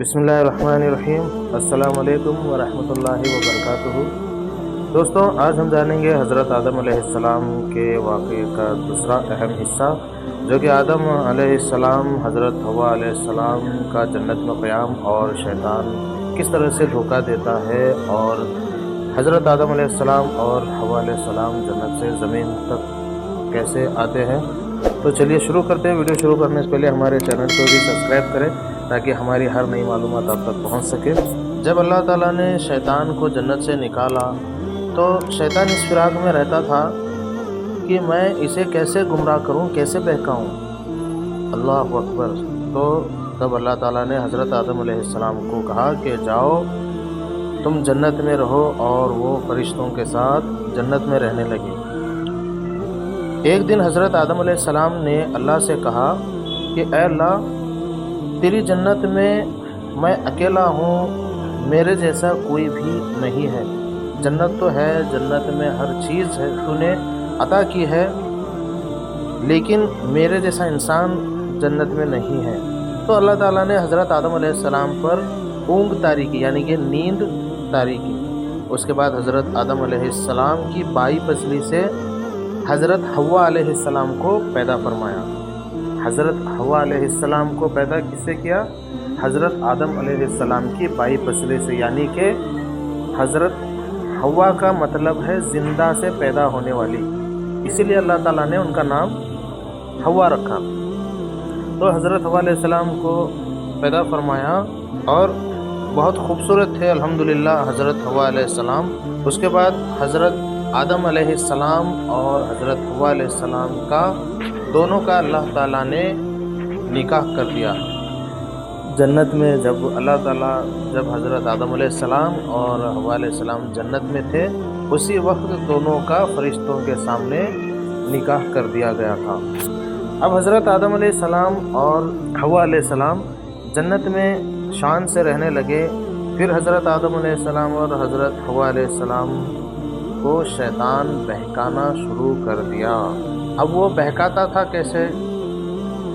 بسم اللہ الرحمن الرحیم۔ السلام علیکم ورحمۃ اللہ وبرکاتہ۔ دوستوں، آج ہم جانیں گے حضرت آدم علیہ السلام کے واقعے کا دوسرا اہم حصہ، جو کہ آدم علیہ السلام، حضرت حوا علیہ السلام کا جنت میں قیام اور شیطان کس طرح سے دھوکہ دیتا ہے، اور حضرت آدم علیہ السلام اور حوا علیہ السلام جنت سے زمین تک کیسے آتے ہیں۔ تو چلیے شروع کرتے ہیں۔ ویڈیو شروع کرنے سے پہلے ہمارے چینل کو بھی سبسکرائب کریں تاکہ ہماری ہر نئی معلومات آپ تک پہنچ سکے۔ جب اللہ تعالیٰ نے شیطان کو جنت سے نکالا تو شیطان اس فراق میں رہتا تھا کہ میں اسے کیسے گمراہ کروں، کیسے بہکاؤں۔ اللہ اکبر۔ تو تب اللہ تعالیٰ نے حضرت آدم علیہ السلام کو کہا کہ جاؤ تم جنت میں رہو، اور وہ فرشتوں کے ساتھ جنت میں رہنے لگے۔ ایک دن حضرت آدم علیہ السلام نے اللہ سے کہا کہ اے اللہ، تیری جنت میں اکیلا ہوں، میرے جیسا کوئی بھی نہیں ہے۔ جنت تو ہے، جنت میں ہر چیز ہے، تو نے عطا کی ہے، لیکن میرے جیسا انسان جنت میں نہیں ہے۔ تو اللہ تعالیٰ نے حضرت آدم علیہ السلام پر اونگ طاری کی، یعنی کہ نیند طاری کی۔ اس کے بعد حضرت آدم علیہ السلام کی بائیں پسلی سے حضرت حوا علیہ السلام کو پیدا فرمایا۔ حضرت حوا علیہ السلام کو پیدا کس سے کیا؟ حضرت آدم علیہ السلام کی بائیں پسلی سے، یعنی کہ حضرت حوا کا مطلب ہے زندہ سے پیدا ہونے والی، اسی لیے اللہ تعالیٰ نے ان کا نام حوا رکھا۔ تو حضرت حوا علیہ السلام کو پیدا فرمایا، اور بہت خوبصورت تھے الحمدللہ حضرت حوا علیہ السلام۔ اس کے بعد حضرت آدم علیہ السلام اور حضرت حوا علیہ السلام کا دونوں کا اللہ تعالیٰ نے نکاح کر دیا جنت میں۔ جب اللہ تعالیٰ جب حضرت آدم علیہ السلام اور حوا علیہ السلام جنت میں تھے، اسی وقت دونوں کا فرشتوں کے سامنے نکاح کر دیا گیا تھا۔ اب حضرت آدم علیہ السلام اور حوا علیہ السلام جنت میں شان سے رہنے لگے۔ پھر حضرت آدم علیہ السلام اور حضرت حوا علیہ السلام کو شیطان بہکانا شروع کر دیا۔ اب وہ بہکاتا تھا کیسے؟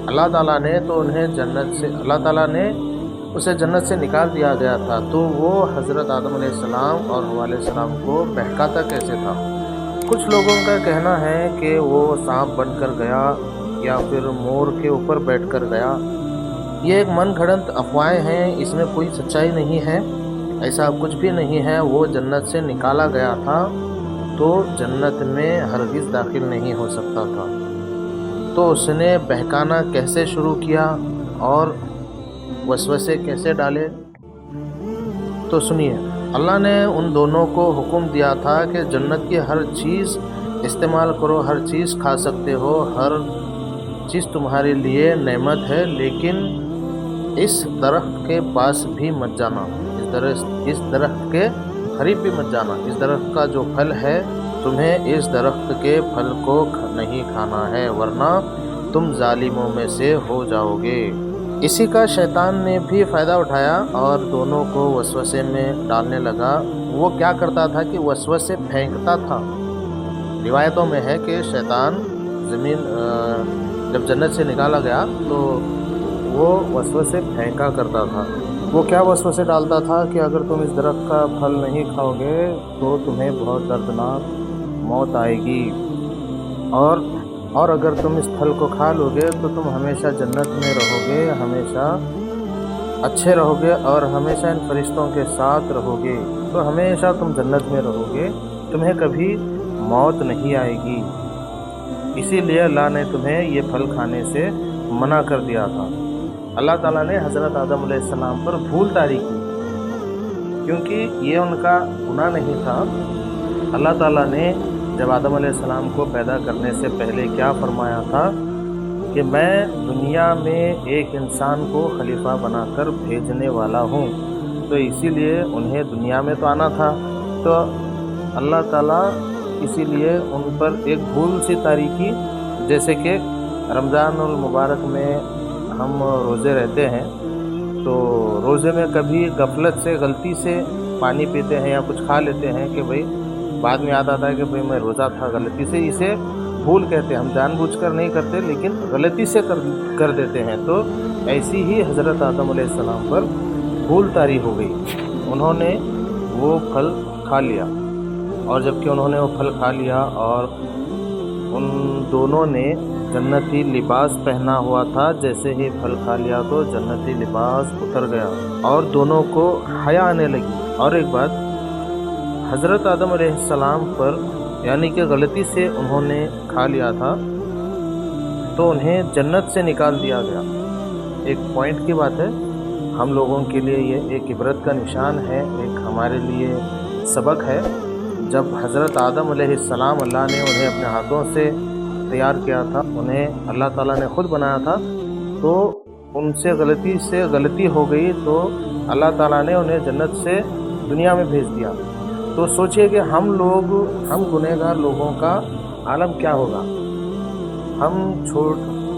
اللہ تعالیٰ نے تو اللہ تعالیٰ نے اسے جنت سے نکال دیا گیا تھا، تو وہ حضرت آدم علیہ السلام اور حوا علیہ السلام کو بہکاتا کیسے تھا؟ کچھ لوگوں کا کہنا ہے کہ وہ سانپ بن کر گیا یا پھر مور کے اوپر بیٹھ کر گیا۔ یہ ایک من گھڑنت افواہیں ہیں، اس میں کوئی سچائی نہیں ہے، ایسا کچھ بھی نہیں ہے۔ وہ جنت سے نکالا گیا تھا تو جنت میں ہرگز داخل نہیں ہو سکتا تھا۔ تو اس نے بہکانا کیسے شروع کیا اور وسوسے کیسے ڈالے؟ تو سنیے، اللہ نے ان دونوں کو حکم دیا تھا کہ جنت کی ہر چیز استعمال کرو، ہر چیز کھا سکتے ہو، ہر چیز تمہارے لیے نعمت ہے، لیکن اس درخت کے پاس بھی مت جانا، اس درخت کے قریب بھی مت جانا۔ اس درخت کا جو پھل ہے، تمہیں اس درخت کے پھل کو نہیں کھانا ہے، ورنہ تم ظالموں میں سے ہو جاؤ گے۔ اسی کا شیطان نے بھی فائدہ اٹھایا اور دونوں کو وسوسے میں ڈالنے لگا۔ وہ کیا کرتا تھا کہ وسوسے پھینکتا تھا۔ روایتوں میں ہے کہ شیطان جب جنت سے نکالا گیا تو وہ وسوسے پھینکا کرتا تھا۔ وہ کیا وسوسے ڈالتا تھا کہ اگر تم اس درخت کا پھل نہیں کھاؤ گے تو تمہیں بہت دردناک موت آئے گی، اور اگر تم اس پھل کو کھا لو گے تو تم ہمیشہ جنت میں رہو گے، ہمیشہ اچھے رہو گے، اور ہمیشہ ان فرشتوں کے ساتھ رہو گے، تو ہمیشہ تم جنت میں رہو گے، تمہیں کبھی موت نہیں آئے گی۔ اسی لیے اللہ نے تمہیں یہ پھل کھانے سے منع کر دیا تھا۔ اللہ تعالیٰ نے حضرت آدم علیہ السلام پر بھول طاری کی، کیونکہ یہ ان کا گناہ نہیں تھا۔ اللہ تعالیٰ نے جب آدم علیہ السلام کو پیدا کرنے سے پہلے کیا فرمایا تھا کہ میں دنیا میں ایک انسان کو خلیفہ بنا کر بھیجنے والا ہوں، تو اسی لیے انہیں دنیا میں تو آنا تھا۔ تو اللہ تعالیٰ اسی لیے ان پر ایک بھول سی طاری کی، جیسے کہ رمضان المبارک میں ہم روزے رہتے ہیں، تو روزے میں کبھی غفلت سے غلطی سے پانی پیتے ہیں یا کچھ کھا لیتے ہیں کہ بھئی بعد میں یاد آتا ہے کہ بھئی میں روزہ تھا، غلطی سے، اسے بھول کہتے ہیں۔ ہم جان بوجھ کر نہیں کرتے، لیکن غلطی سے کر دیتے ہیں۔ تو ایسی ہی حضرت آدم علیہ السلام پر भूल तारी हो गई, उन्होंने वो फल खा लिया। और जबकि उन्होंने वो फल खा लिया और उन दोनों ने जन्नती लिबास पहना हुआ था, जैसे ही फल खा लिया तो जन्नती लिबास उतर गया और दोनों को हया आने लगी। और एक बात, हज़रत आदम अलैहिस्सलाम पर यानी कि गलती से उन्होंने खा लिया था तो उन्हें जन्नत से निकाल दिया गया। एक पॉइंट की बात है, हम लोगों के लिए ये एक इबरत का निशान है, एक हमारे लिए सबक है। जब हज़रत आदम अलैहिस्सलाम अल्लाह ने उन्हें अपने हाथों से तैयार किया था, उन्हें अल्लाह ताला ने ख़ुद बनाया था, तो उनसे गलती हो गई तो अल्लाह ताला ने उन्हें जन्नत से दुनिया में भेज दिया। तो सोचिए कि हम गुनहगार लोगों का आलम क्या होगा। हम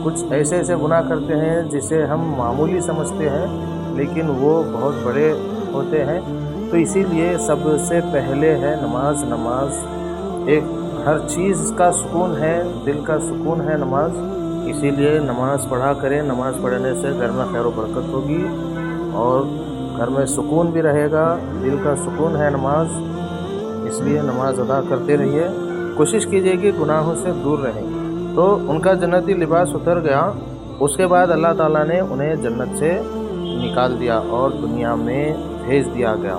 कुछ ऐसे गुनाह करते हैं जिसे हम मामूली समझते हैं, लेकिन वो बहुत बड़े होते हैं। तो इसीलिए सबसे पहले है नमाज। एक हर चीज़ का सुकून है, दिल का सुकून है नमाज। इसीलिए नमाज पढ़ा करें। नमाज पढ़ने से घर में खैर व बरकत होगी और घर में सुकून भी रहेगा, दिल का सुकून है नमाज। इसलिए नमाज अदा करते रहिए, कोशिश कीजिए कि गुनाहों से दूर रहें। तो उनका जन्नती लिबास उतर गया। उसके बाद अल्लाह ताला ने उन्हें जन्नत से निकाल दिया और दुनिया में भेज दिया गया।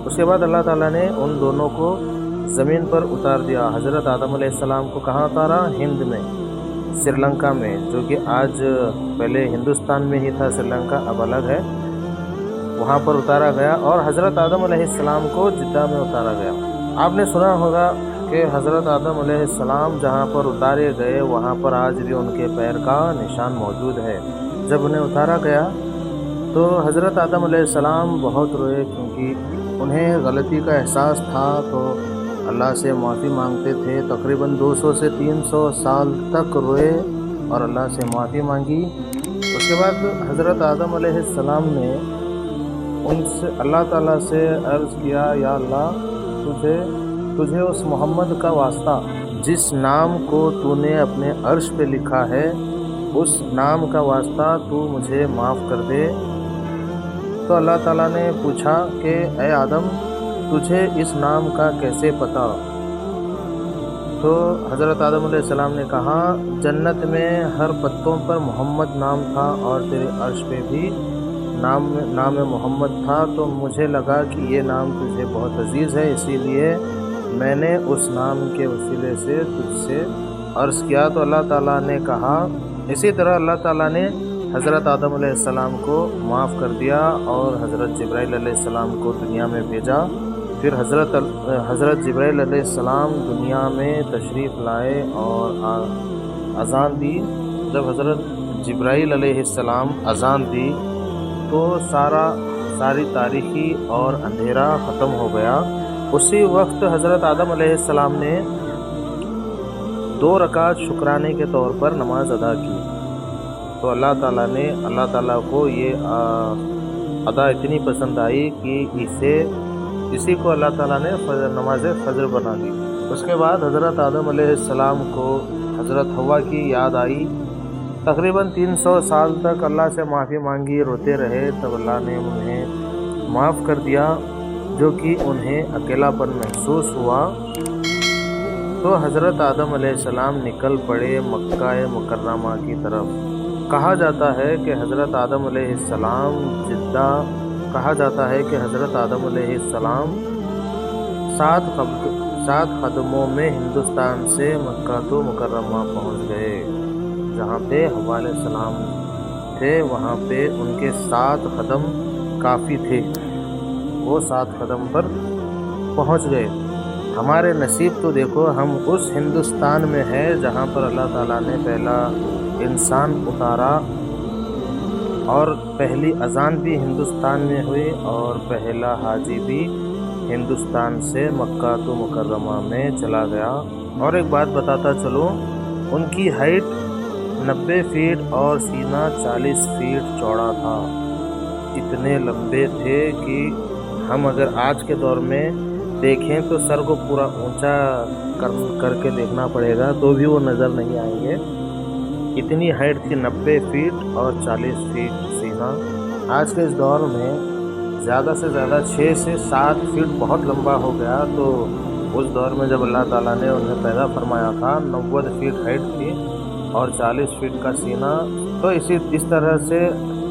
उसके बाद अल्लाह ताला ने उन दोनों को ज़मीन पर उतार दिया। हज़रत आदम अलैहिस्सलाम को कहाँ उतारा? हिंद में, श्रीलंका में, जो कि आज पहले हिंदुस्तान में ही था श्रीलंका, अब अलग है, वहाँ पर उतारा गया। और हज़रत आदम अलैहिस्सलाम को जिद्दा में उतारा गया। आपने सुना होगा कि हज़रत आदम अलैहिस्सलाम जहाँ पर उतारे गए वहाँ पर आज भी उनके पैर का निशान मौजूद है। जब उन्हें उतारा गया तो हज़रत आदम अलैहिस्सलाम बहुत रोए, क्योंकि उन्हें गलती का एहसास था। तो अल्लाह से माफ़ी मांगते थे। तकरीबन 200 से 300 साल तक रोए और अल्लाह से माफ़ी मांगी। उसके बाद हज़रत आदम अलैहिस्सलाम ने उनसे अल्लाह ताला से अर्ज़ किया, या अल्लाह, तुझे उस मोहम्मद का वास्ता जिस नाम को तूने अपने अर्श पे लिखा है, उस नाम का वास्ता तू मुझे माफ़ कर दे। तो अल्लाह ताला ने पूछा कि ए आदम, तुझे इस नाम का कैसे पता? तो हज़रत आदम अलैहिस्सलाम ने कहा, जन्नत में हर पत्तों पर मोहम्मद नाम था और तेरे अर्श पे भी नाम मोहम्मद था। तो मुझे लगा कि ये नाम तुझे बहुत अजीज़ है, इसीलिए मैंने उस नाम के वसीले से तुझसे अर्ज़ किया। तो अल्लाह ताला ने कहा, इसी तरह अल्लाह ताला ने हज़रत आदम अलैहिस्सलाम को माफ़ कर दिया और हज़रत जिब्राइल अलैहिस्सलाम को दुनिया में भेजा। फिर हज़रत जिब्राइल अलैहिस्सलाम दुनिया में तशरीफ़ लाए और अज़ान दी। जब हज़रत जिब्राइल अलैहिस्सलाम अज़ान दी तो सारी तारीकी और अंधेरा ख़त्म हो गया। उसी वक्त हज़रत आदम अलैहिस्सलाम ने 2 रकात शुक्राने के तौर पर नमाज अदा की। तो अल्लाह ताला को ये अदा इतनी पसंद आई कि इसी को अल्लाह ताला ने नमाज फजर बना दी। उसके बाद हज़रत आदम अलैहिस्सलाम को हज़रत हव्वा की याद आई। तकरीबन 300 साल तक अल्लाह से माफ़ी मांगी, रोते रहे। तब अल्लाह ने उन्हें माफ़ कर दिया, जो कि उन्हें अकेलापन महसूस हुआ। तो हज़रत आदम अलैहिस्सलाम निकल पड़े मक्का मुकर्रमा की तरफ। कहा जाता है कि हज़रत आदम अलैहिस्सलाम 7 कदमों में हिंदुस्तान से मक्का तो मुकर्रमा पहुँच गए। जहाँ पे हव्वा अलैहिस्सलाम थे वहाँ पे उनके 7 कदम काफ़ी थे, वो 7 कदम पर पहुँच गए। हमारे नसीब तो देखो, हम उस हिंदुस्तान में है जहाँ पर अल्लाह ताला ने पहला इंसान उतारा और पहली अज़ान भी हिंदुस्तान में हुई और पहला हाजी भी हिंदुस्तान से मक्का तो मुकर्रमा में चला गया। और एक बात बताता चलो, उनकी हाइट 90 फीट और सीना 40 फीट चौड़ा था। इतने लंबे थे कि हम अगर आज के दौर में देखें तो सर को पूरा ऊंचा करके देखना पड़ेगा तो भी वो नज़र नहीं आएंगे। इतनी हाइट थी 90 फीट और 40 फीट सीना। आज के इस दौर में ज़्यादा से ज़्यादा 6 से 7 फीट बहुत लंबा हो गया। तो उस दौर में जब अल्लाह ताला ने उन्हें पैदा फरमाया था 90 फीट हाइट थी और 40 फीट का सीना। तो इस तरह से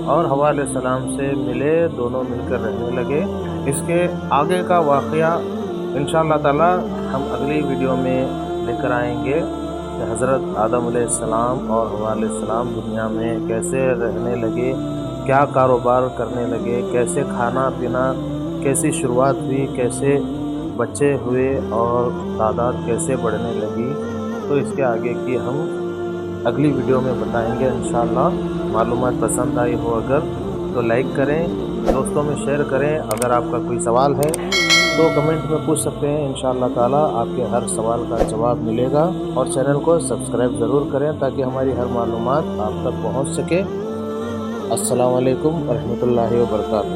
और हवा अलैहिस्सलाम से मिले, दोनों मिलकर रहने लगे। इसके आगे का वाक़या इंशाअल्लाह ताला हम अगली वीडियो में लेकर आएंगे कि हज़रत आदम अलैहिस्सलाम और हवा अलैहिस्सलाम दुनिया में कैसे रहने लगे, क्या कारोबार करने लगे, कैसे खाना पीना, कैसी शुरुआत हुई, कैसे बच्चे हुए और तादाद कैसे बढ़ने लगी। तो इसके आगे की हम अगली वीडियो में बताएंगे इंशाअल्लाह। मालूमात पसंद आई हो अगर तो लाइक करें, दोस्तों में शेयर करें। अगर आपका कोई सवाल है तो कमेंट में पूछ सकते हैं, इंशाअल्लाह ताला आपके हर सवाल का जवाब मिलेगा। और चैनल को सब्सक्राइब ज़रूर करें ताकि हमारी हर मालूमात आप तक पहुंच सके। अस्सलामु अलैकुम व रहमतुल्लाहि व बरकातुहू।